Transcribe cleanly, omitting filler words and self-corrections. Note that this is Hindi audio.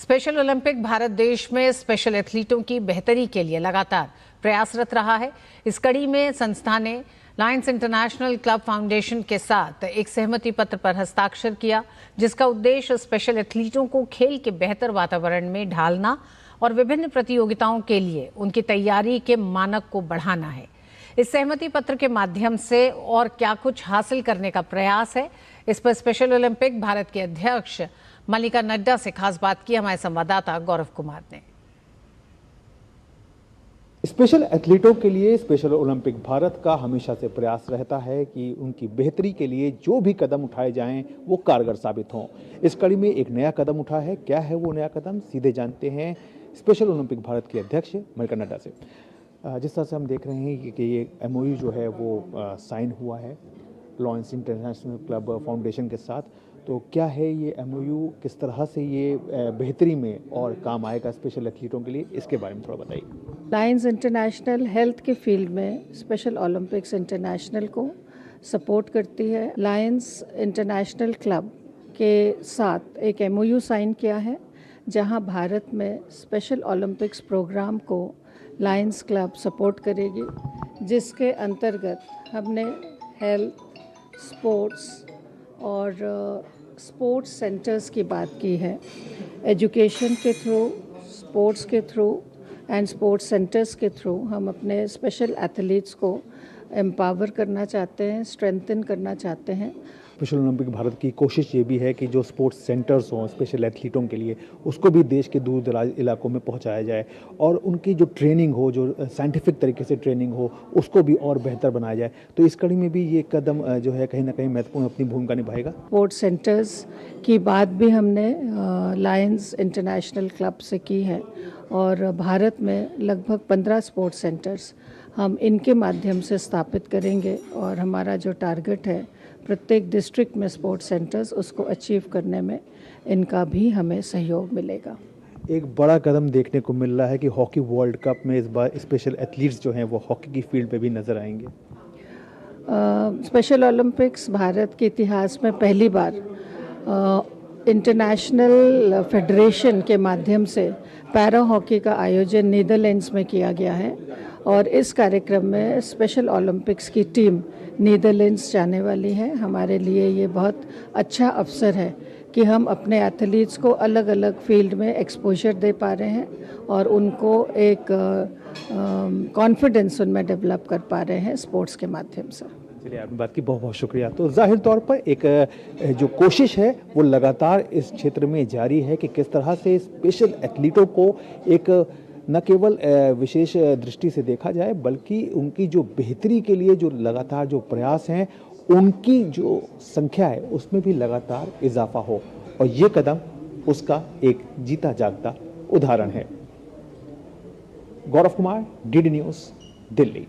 स्पेशल ओलंपिक भारत देश में स्पेशल एथलीटों की बेहतरी के लिए लगातार प्रयासरत रहा है। इस कड़ी में संस्था ने लायंस इंटरनेशनल क्लब फाउंडेशन के साथ एक सहमति पत्र पर हस्ताक्षर किया, जिसका उद्देश्य स्पेशल एथलीटों को खेल के बेहतर वातावरण में ढालना और विभिन्न प्रतियोगिताओं के लिए उनकी तैयारी के मानक को बढ़ाना है। इस सहमति पत्र के माध्यम से और क्या कुछ हासिल करने का प्रयास है, इस पर स्पेशल ओलंपिक भारत के अध्यक्ष मल्लिका नड्डा से खास बात की हमारे संवाददाता गौरव कुमार ने। स्पेशल एथलीटों के लिए स्पेशल ओलंपिक भारत का हमेशा से प्रयास रहता है कि उनकी बेहतरी के लिए जो भी कदम उठाए जाएं वो कारगर साबित हों। इस कड़ी में एक नया कदम उठा है। क्या है वो नया कदम, सीधे जानते हैं स्पेशल ओलंपिक भारत के अध्यक्ष मल्लिका नड्डा से। जिस तरह से हम देख रहे हैं कि ये MOU जो है वो साइन हुआ है लायंस इंटरनेशनल क्लब फाउंडेशन के साथ, तो क्या है ये MOU, किस तरह से ये बेहतरी में और काम आएगा स्पेशल एथलीटों के लिए, इसके बारे में थोड़ा बताइए। लायंस इंटरनेशनल हेल्थ के फील्ड में स्पेशल ओलंपिक्स इंटरनेशनल को सपोर्ट करती है। लायंस इंटरनेशनल क्लब के साथ एक MOU साइन किया है, जहां भारत में स्पेशल ओलंपिक्स प्रोग्राम को लायंस क्लब सपोर्ट करेगी, जिसके अंतर्गत हमने हेल्थ, स्पोर्ट्स और स्पोर्ट्स सेंटर्स की बात की है। एजुकेशन के थ्रू, स्पोर्ट्स के थ्रू एंड स्पोर्ट्स सेंटर्स के थ्रू हम अपने स्पेशल एथलीट्स को एम्पावर करना चाहते हैं, स्ट्रेंथन करना चाहते हैं। स्पेशल ओलंपिक भारत की कोशिश ये भी है कि जो स्पोर्ट्स सेंटर्स हों स्पेशल एथलीटों के लिए, उसको भी देश के दूर दराज इलाकों में पहुंचाया जाए और उनकी जो ट्रेनिंग हो, जो साइंटिफिक तरीके से ट्रेनिंग हो, उसको भी और बेहतर बनाया जाए। तो इस कड़ी में भी ये कदम जो है कहीं ना कहीं महत्वपूर्ण अपनी भूमिका निभाएगा। स्पोर्ट्स सेंटर्स की बात भी हमने लायंस इंटरनेशनल क्लब से की है और भारत में लगभग 15 स्पोर्ट्स सेंटर्स हम इनके माध्यम से स्थापित करेंगे और हमारा जो टारगेट है प्रत्येक डिस्ट्रिक्ट में स्पोर्ट्स सेंटर्स, उसको अचीव करने में इनका भी हमें सहयोग मिलेगा। एक बड़ा कदम देखने को मिल रहा है कि हॉकी वर्ल्ड कप में इस बार स्पेशल एथलीट्स जो हैं वो हॉकी की फील्ड पे भी नजर आएंगे। स्पेशल ओलंपिक्स भारत के इतिहास में पहली बार इंटरनेशनल फेडरेशन के माध्यम से पैरा हॉकी का आयोजन नीदरलैंड्स में किया गया है और इस कार्यक्रम में स्पेशल ओलंपिक्स की टीम नीदरलैंड्स जाने वाली है। हमारे लिए ये बहुत अच्छा अवसर है कि हम अपने एथलीट्स को अलग अलग फील्ड में एक्सपोजर दे पा रहे हैं और उनको एक कॉन्फिडेंस उनमें डेवलप कर पा रहे हैं स्पोर्ट्स के माध्यम से। चलिए, आपने बात की, बहुत बहुत शुक्रिया। तो जाहिर तौर पर एक जो कोशिश है वो लगातार इस क्षेत्र में जारी है कि किस तरह से स्पेशल एथलीटों को एक न केवल विशेष दृष्टि से देखा जाए, बल्कि उनकी जो बेहतरी के लिए जो लगातार जो प्रयास हैं, उनकी जो संख्या है उसमें भी लगातार इजाफा हो, और ये कदम उसका एक जीता जागता उदाहरण है। Gaurav Kumar, DD news, Delhi.